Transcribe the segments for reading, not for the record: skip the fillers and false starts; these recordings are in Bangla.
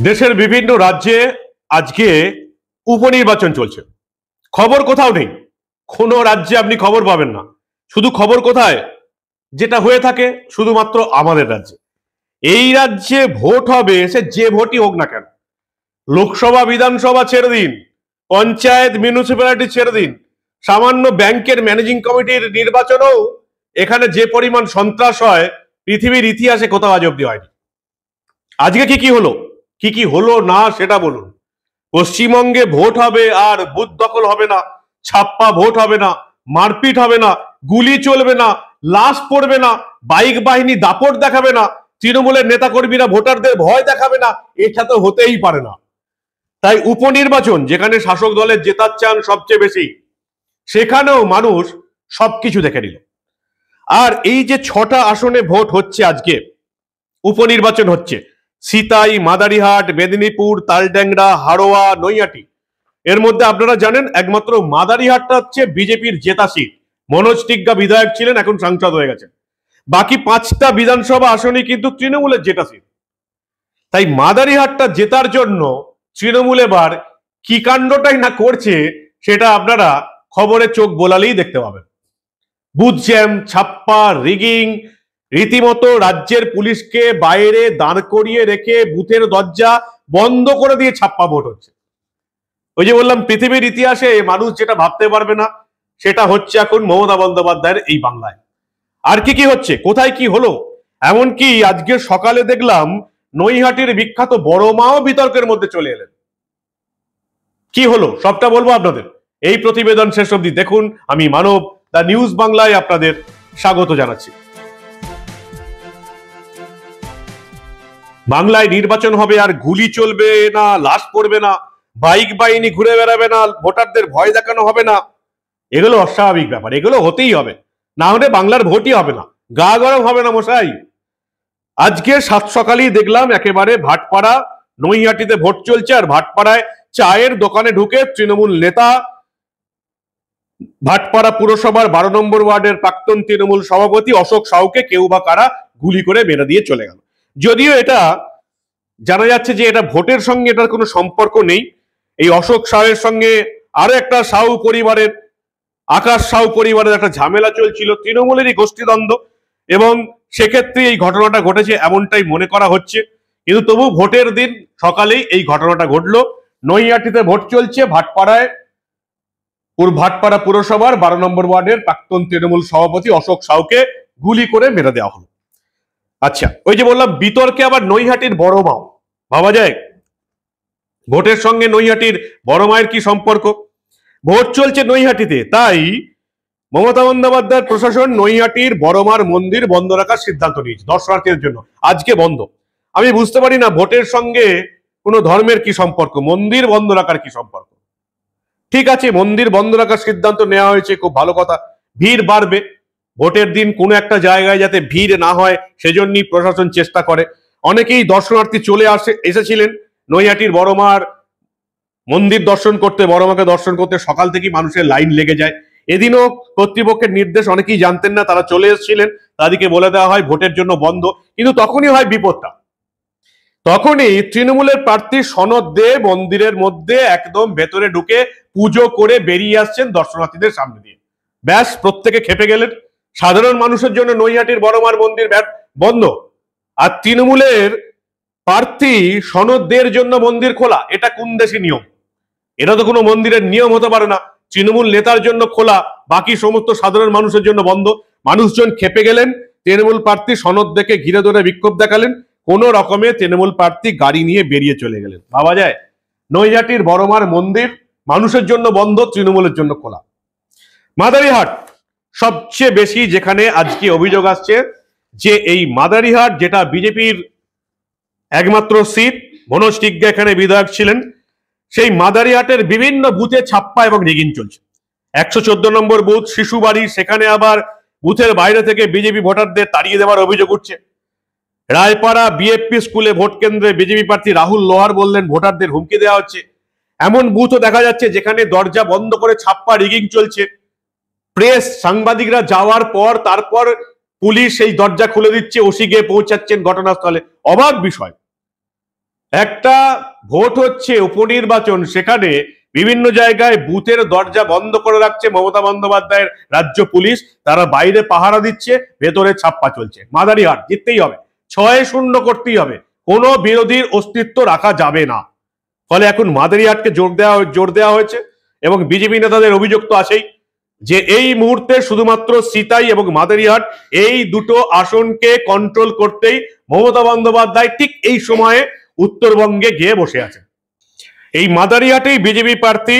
দেশের বিভিন্ন রাজ্যে আজকে উপনির্বাচন চলছে। খবর কোথাও নেই, কোনো রাজ্যে আপনি খবর পাবেন না। শুধু খবর কোথায়, যেটা হয়ে থাকে শুধুমাত্র আমাদের রাজ্যে। এই রাজ্যে ভোট হবে, সে যে ভোটই হোক না কেন, লোকসভা বিধানসভা ছেড়ে দিন, পঞ্চায়েত মিউনিসিপ্যালিটি ছেড়ে দিন, সামান্য ব্যাংকের ম্যানেজিং কমিটির নির্বাচনেও এখানে যে পরিমাণ সন্ত্রাস হয় পৃথিবীর ইতিহাসে কোথাও আজ অব্দি হয়নি। আজকে কি কি হলো, কি কি হলো না সেটা বলুন। পশ্চিমবঙ্গে ভোট হবে আর বুথ দখল হবে না, ছাপ্পা ভোট হবে না, মারপিট হবে না, গুলি চলবে না, লাশ পড়বে না, বাইক বাহিনী দাপট দেখাবে না, তৃণমূলের নেতাকর্মীরা ভোটারদের ভয় দেখাবে না, এটা তো হতেই পারে না। তাই উপনির্বাচন, যেখানে শাসক দলের জেতার চান সবচেয়ে বেশি, সেখানেও মানুষ সবকিছু দেখে নিল। আর এই যে 6টা আসনে ভোট হচ্ছে, আজকে উপনির্বাচন হচ্ছে সিতাই, মাদারিহাট, মেদিনীপুর, তালড্যাংরা, হাড়োয়া, নৈহাটি। এর মধ্যে আপনারা জানেন একমাত্র মাদারিহাটটা হচ্ছে বিজেপির জেতা সিট। মনোজ টিগ্গা বিধায়ক ছিলেন, এখন সাংসদ হয়ে গেছেন। বাকি 5টা বিধানসভা আসনই কিন্তু তৃণমূলের জেতা সিট। তাই মাদারিহাটটা জেতার জন্য তৃণমূল এবার কি কাণ্ডটাই না করছে, সেটা আপনারা খবরে চোখ বোলালেই দেখতে পাবেন। বুথ জ্যাম, ছাপ্পা, রিগিং, রীতিমতো রাজ্যের পুলিশকে বাইরে দাঁড় করিয়ে রেখে বুথের দরজা বন্ধ করে দিয়ে ছাপ্পা ভোট হচ্ছে। ওই যে বললাম, পৃথিবীর ইতিহাসে মানুষ যেটা ভাবতে পারবে না, সেটা হচ্ছে এখন মমতা বন্দ্যোপাধ্যায়ের এই বাংলায়। আর কি কি হচ্ছে, কোথায় কি হলো, এমনকি আজকে সকালে দেখলাম নৈহাটির বিখ্যাত বড় মাও বিতর্কের মধ্যে চলে এলেন। কি হলো সবটা বলবো আপনাদের, এই প্রতিবেদন শেষ অবধি দেখুন। আমি মানব, দা নিউজ বাংলায় আপনাদের স্বাগত জানাচ্ছি। বাংলায় নির্বাচন হবে আর গুলি চলবে না, লাশ পড়বে না, বাইক বাহিনী ঘুরে বেড়াবে না, ভোটারদের ভয় দেখানো হবে না, এগুলো অস্বাভাবিক ব্যাপার। এগুলো হতেই হবে, না হলে বাংলার ভোটই হবে না, গা গরম হবে না মশাই। আজকে সাত সকালেই দেখলাম একেবারে ভাটপাড়া নৈহাটিতে ভোট চলছে, আর ভাটপাড়ায় চায়ের দোকানে ঢুকে তৃণমূল নেতা, ভাটপাড়া পুরসভার 12 নম্বর ওয়ার্ডের প্রাক্তন তৃণমূল সভাপতি অশোক সাউকে কেউ বা কারা গুলি করে মেরে দিয়ে চলে গেল। যদিও এটা জানা যাচ্ছে যে এটা ভোটের সঙ্গে এটার কোনো সম্পর্ক নেই। এই অশোক সাউয়ের সঙ্গে আরো একটা সাউ পরিবারের, আকাশ সাউ পরিবারের একটা ঝামেলা চলছিল, তৃণমূলেরই গোষ্ঠীদ্বন্দ্ব, এবং সেক্ষেত্রে এই ঘটনাটা ঘটেছে এমনটাই মনে করা হচ্ছে। কিন্তু তবু ভোটের দিন সকালেই এই ঘটনাটা ঘটলো। নৈহাটিতে ভোট চলছে, ভাটপাড়া পুরসভার 12 নম্বর ওয়ার্ডের প্রাক্তন তৃণমূল সভাপতি অশোক সাউকে গুলি করে মেরে দেওয়া হলো। আচ্ছা, ওই যে বললাম বিতর্কে আবার নৈহাটির বড় মাও, ভাবা যায় ভোটের সঙ্গে নৈহাটির বড় মায়ের কি সম্পর্ক। ভোট চলছে নৈহাটিতে, তাই মমতা বন্দ্যোপাধ্যায়ের প্রশাসন নৈহাটির বড়মার মন্দির বন্ধ রাখার সিদ্ধান্ত নিয়েছে দর্শনার্থীদের জন্য। আজকে বন্ধ। আমি বুঝতে পারি না ভোটের সঙ্গে কোনো ধর্মের কি সম্পর্ক, মন্দির বন্ধ রাখার কি সম্পর্ক। ঠিক আছে, মন্দির বন্ধ রাখার সিদ্ধান্ত নেওয়া হয়েছে, খুব ভালো কথা। ভিড় বাড়বে ভোটের দিন, কোনো একটা জায়গায় যাতে ভিড় না হয় সেজন্যই প্রশাসন চেষ্টা করে। অনেকেই দর্শনার্থী চলে এসেছিলেন নৈহাটির বড়মার মন্দির দর্শন করতে, বড়মাকে দর্শন করতে। সকাল থেকেই মানুষের লাইন লেগে যায়। এদিনও কর্তৃপক্ষের নির্দেশ অনেকেই জানতেন না, তারা চলে এসেছিলেন, তাদেরকে বলে দেওয়া হয় ভোটের জন্য বন্ধ। কিন্তু তখনই হয় বিপদটা, তখনই তৃণমূলের প্রার্থী সনদ দে মন্দিরের মধ্যে একদম ভেতরে ঢুকে পুজো করে বেরিয়ে আসছেন দর্শনার্থীদের সামনে দিয়ে। ব্যাস, প্রত্যেকে খেপে গেলেন। সাধারণ মানুষের জন্য নৈহাটির বড়মার মন্দির বন্ধ, আর তৃণমূলের প্রার্থী সনদ দের জন্য মন্দির খোলা। এটা কোন দেশি নিয়ম? এটা তো কোনো মন্দিরের নিয়ম হতে পারে না। তৃণমূল নেতার জন্য খোলা, বাকি সমস্ত সাধারণ মানুষের জন্য বন্ধ। মানুষজন খেপে গেলেন, তৃণমূল প্রার্থী সনদ দেখে ঘিরে ধরে বিক্ষোভ দেখালেন। কোন রকমে তৃণমূল প্রার্থী গাড়ি নিয়ে বেরিয়ে চলে গেলেন। ভাবা যায়, নৈহাটির বড়মার মন্দির মানুষের জন্য বন্ধ, তৃণমূলের জন্য খোলা। মাদারিহাট সবচেয়ে বেশি যেখানে আজকে অভিযোগ আসছে যে এই মাদারিহাট, যেটা বিজেপির একমাত্র সিট, মনোজ টিগ্গা এখানে বিধায়ক ছিলেন, সেই মাদারিহাটের বিভিন্ন বুথে ছাপ্পা এবং রিগিং চলছে। 114 নম্বর বুথ শিশু বাড়ি, সেখানে আবার বুথের বাইরে থেকে বিজেপি ভোটারদের তাড়িয়ে দেওয়ার অভিযোগ উঠছে। রায়পাড়া বিএপপি স্কুলে ভোট কেন্দ্রে বিজেপি প্রার্থী রাহুল লোহার বললেন ভোটারদের হুমকি দেওয়া হচ্ছে। এমন বুথও দেখা যাচ্ছে যেখানে দরজা বন্ধ করে ছাপ্পা রিগিং চলছে। প্রেস সাংবাদিকরা যাওয়ার পর তারপর পুলিশ সেই দরজা খুলে দিচ্ছে, ওসি গিয়ে পৌঁছাচ্ছেন ঘটনাস্থলে। অবাক বিষয়। একটা ভোট হচ্ছে উপনির্বাচন, সেখানে বিভিন্ন জায়গায় বুথের দরজা বন্ধ করে রাখছে মমতা বন্দ্যোপাধ্যায়ের রাজ্য পুলিশ, তারা বাইরে পাহারা দিচ্ছে, ভেতরে ছাপ্পা চলছে। মাদারিহাট জিততেই হবে, 6-0 করতেই হবে, কোনো বিরোধীর অস্তিত্ব রাখা যাবে না। ফলে এখন মাদারিহাটকে জোর দেওয়া হয়েছে এবং বিজেপি নেতাদের অভিযোগ তো আছেই যে এই মুহূর্তে শুধুমাত্র সিতাই এবং মাদারিহাট এই দুটো আসনকে কন্ট্রোল করতেই মমতা বন্দ্যোপাধ্যায় ঠিক এই সময়ে উত্তরবঙ্গে গিয়ে বসে আছেন। এই মাদারিহাটেই বিজেপি প্রার্থী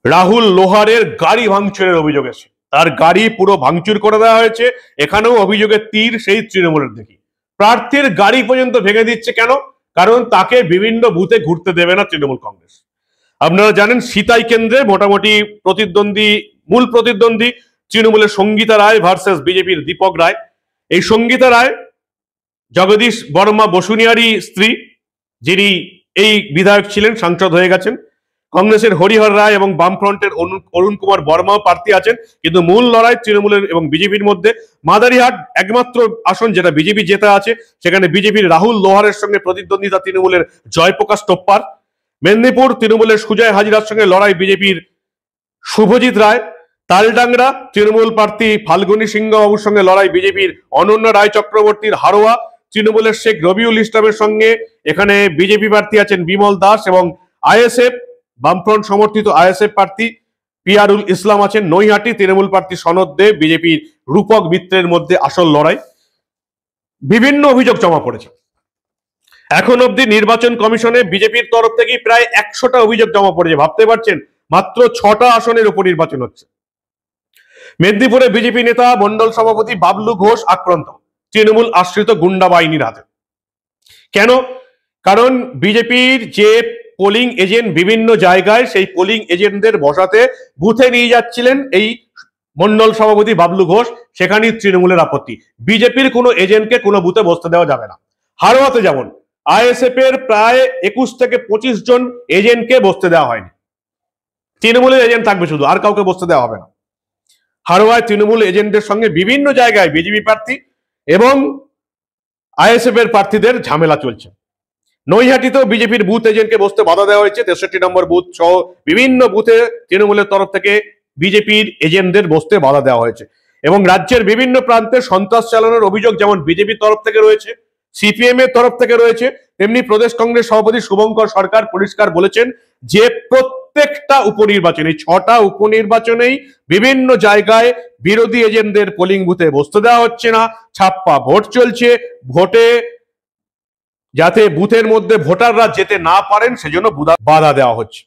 রাহুল লোহারের গাড়ি ভাঙচুরের অভিযোগ এসেছে, তার গাড়ি পুরো ভাঙচুর করে দেওয়া হয়েছে। এখানেও অভিযোগের তীর সেই তৃণমূলের দিকে, প্রার্থীর গাড়ি পর্যন্ত ভেঙে দিচ্ছে। কেন? কারণ তাকে বিভিন্ন বুথে ঘুরতে দেবে না তৃণমূল কংগ্রেস। আপনারা জানেন সিতাই কেন্দ্রে মোটামুটি মূল প্রতিদ্বন্দ্বী তৃণমূলের সঙ্গীতা রায় ভার্সেস বিজেপির দীপক রায়। এই সঙ্গীতা রায় জগদীশ বর্মা বসুনিয়ারি স্ত্রী, যিনি এই বিধায়ক ছিলেন, সাংসদ হয়ে গেছেন। কংগ্রেসের হরিহর রায় এবং বামফ্রন্টের অরুণ কুমার বর্মাও প্রার্থী আছেন, কিন্তু মূল লড়াই তৃণমূলের এবং বিজেপির মধ্যে। মাদারিহাট একমাত্র আসন যেটা বিজেপি জেতা আছে, সেখানে বিজেপির রাহুল লোহারের সঙ্গে প্রতিদ্বন্দ্বিতা তৃণমূলের জয়প্রকাশ টোপ্পার। মেদিনীপুর তৃণমূলের সুজয় হাজিরার সঙ্গে লড়াই বিজেপির শুভজিৎ রায়। তালডাংরা তৃণমূল প্রার্থী ফাল্গুনী সিংহ বাবুর সঙ্গে লড়াই বিজেপির অনন্যা রায় চক্রবর্তীর। হারোয়া তৃণমূলের শেখ রবিউল ইসলামের সঙ্গে এখানে বিজেপি প্রার্থী আছেন বিমল দাস এবং আইএসএফ বামফ্রন্ট সমর্থিত আইএসএফ প্রার্থী পিয়ারুল ইসলাম আছেন। নৈহাটি তৃণমূল প্রার্থী সনদ দে বিজেপির রূপক মিত্রের মধ্যে আসল লড়াই। বিভিন্ন অভিযোগ জমা পড়েছে। এখন অব্দি নির্বাচন কমিশনে বিজেপির তরফ থেকে প্রায় 100টা অভিযোগ জমা পড়েছে। ভাবতে পারছেন, মাত্র 6টা আসনের উপর নির্বাচন হচ্ছে। মেদিনীপুরে বিজেপি নেতা মন্ডল সভাপতি বাবলু ঘোষ আক্রান্ত তৃণমূল আশ্রিত গুন্ডা বাহিনীর হাতে। কেন? কারণ বিজেপির যে পোলিং এজেন্ট বিভিন্ন জায়গায়, সেই পোলিং এজেন্টদের বসাতে বুথে নিয়ে যাচ্ছিলেন এই মন্ডল সভাপতি বাবলু ঘোষ, সেখানেই তৃণমূলের আপত্তি। বিজেপির কোনো এজেন্টকে কোনো বুথে বসতে দেওয়া যাবে না। হারোয়াতে যেমন আইএসএফ এর প্রায় 21 থেকে 25 জন এজেন্টকে বসতে দেওয়া হয়নি, তৃণমূলের এজেন্ট থাকবে শুধু, আর কাউকে বসতে দেওয়া হবে না। হারোয়ায় তৃণমূল এজেন্টের সঙ্গে বিভিন্ন জায়গায় বিজেপি প্রার্থী এবং আইএসএফ এর প্রার্থীদের ঝামেলা চলছে। নৈহাটিতেও বিজেপির বুথ এজেন্টকে বসতে বাধা দেওয়া হয়েছে। 63 নম্বর বুথ সহ বিভিন্ন বুথে তৃণমূলের তরফ থেকে বিজেপির এজেন্টদের বসতে বাধা দেওয়া হয়েছে। এবং রাজ্যের বিভিন্ন প্রান্তে সন্ত্রাস চালানোর অভিযোগ যেমন বিজেপির তরফ থেকে রয়েছে, সিপিএম এর তরফ থেকে রয়েছে, তেমনি প্রদেশ কংগ্রেস সভাপতি শুভঙ্কর সরকার পরিষ্কার বলেছেন যে প্রত্যেকটা উপনির্বাচনে, 6টা উপনির্বাচনেই বিভিন্ন জায়গায় বিরোধী এজেন্টদের পোলিং বুথে বসতে দেওয়া হচ্ছে না, ছাপ্পা ভোট চলছে। ভোটে যাতে বুথের মধ্যে ভোটাররা যেতে না পারেন সেজন্য বাধা দেওয়া হচ্ছে।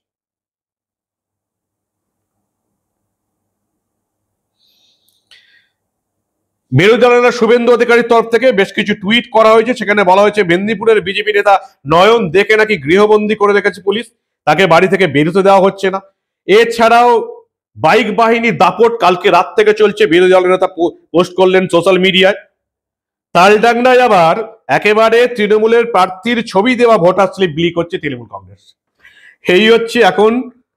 বিরোধী দলের শুভেন্দু অধিকারীর তরফ থেকে বেশ কিছু টুইট করা হয়েছে। সেখানে বলা হয়েছে মেদিনীপুরের বিজেপি নেতা নয়ন দেখে নাকি গৃহবন্দী করে রেখেছে পুলিশ, তাকে বাড়ি থেকে বেরোতে দেওয়া হচ্ছে না। এছাড়াও বাইক বাহিনীর দাপট কালকে রাত থেকে চলছে, বিরোধী দলের নেতা পোস্ট করলেন সোশ্যাল মিডিয়ায়। তালডাংরায় আবার একেবারে তৃণমূলের প্রার্থীর ছবি দেওয়া ভোটার স্লিপ বিলি করছে তৃণমূল কংগ্রেস। এই হচ্ছে এখন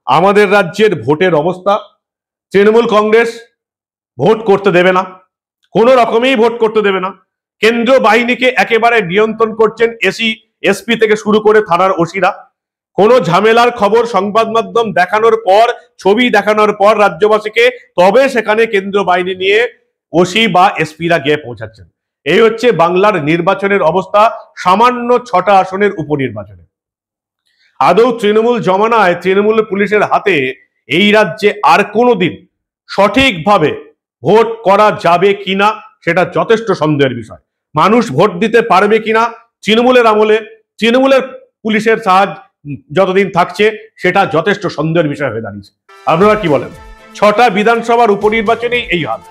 আমাদের রাজ্যের ভোটের অবস্থা। তৃণমূল কংগ্রেস ভোট করতে দেবে না, কোনো রকমেই ভোট করতে দেবে না। কেন্দ্রীয় বাহিনীকে একেবারে নিয়ন্ত্রণ করছেন এসপি থেকে শুরু করে থানার ওসিরা। কোনো ঝামেলার খবর সংবাদ মাধ্যম দেখানোর পর, ছবি দেখানোর পর রাজ্যবাসীকে, তবে সেখানে কেন্দ্রীয় বাহিনী নিয়ে ওসি বা এসপিরা গিয়ে পৌঁছাচ্ছেন। এই হচ্ছে বাংলার নির্বাচনের অবস্থা, সামান্য 6টা আসনের উপনির্বাচনে। আদৌ তৃণমূল জমানায় তৃণমূল পুলিশের হাতে এই রাজ্যে আর কোনোদিন সঠিকভাবে ভোট করা যাবে কিনা সেটা যথেষ্ট সন্দেহের বিষয়। মানুষ ভোট দিতে পারবে কিনা তৃণমূলের আমলে, তৃণমূলের পুলিশের সাহায্য যতদিন থাকছে, সেটা যথেষ্ট সন্দেহের বিষয় হয়ে দাঁড়িয়েছে। আপনারা কি বলেন? 6টা বিধানসভার উপনির্বাচনেই এই হাল,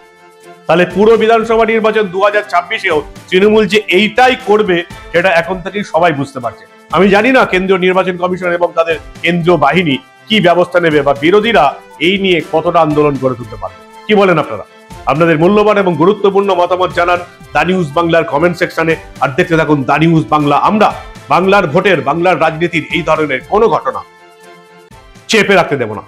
তাহলে পুরো বিধানসভা নির্বাচন 2026-এও তৃণমূল যে এইটাই করবে সেটা এখন থেকেই সবাই বুঝতে পারছে। আমি জানি না কেন্দ্রীয় নির্বাচন কমিশন এবং তাদের কেন্দ্রীয় বাহিনী কি ব্যবস্থা নেবে, বা বিরোধীরা এই নিয়ে কতটা আন্দোলন গড়ে তুলতে পারবে। কি বলেন আপনারা? আপনাদের মূল্যবান এবং গুরুত্বপূর্ণ মতামত জানান দা নিউজ বাংলার কমেন্ট সেকশনে। আর দেখতে থাকুন দা নিউজ বাংলা। আমরা বাংলার ভোটের, বাংলার রাজনীতির এই ধরনের কোনো ঘটনা চেপে রাখতে দেব না।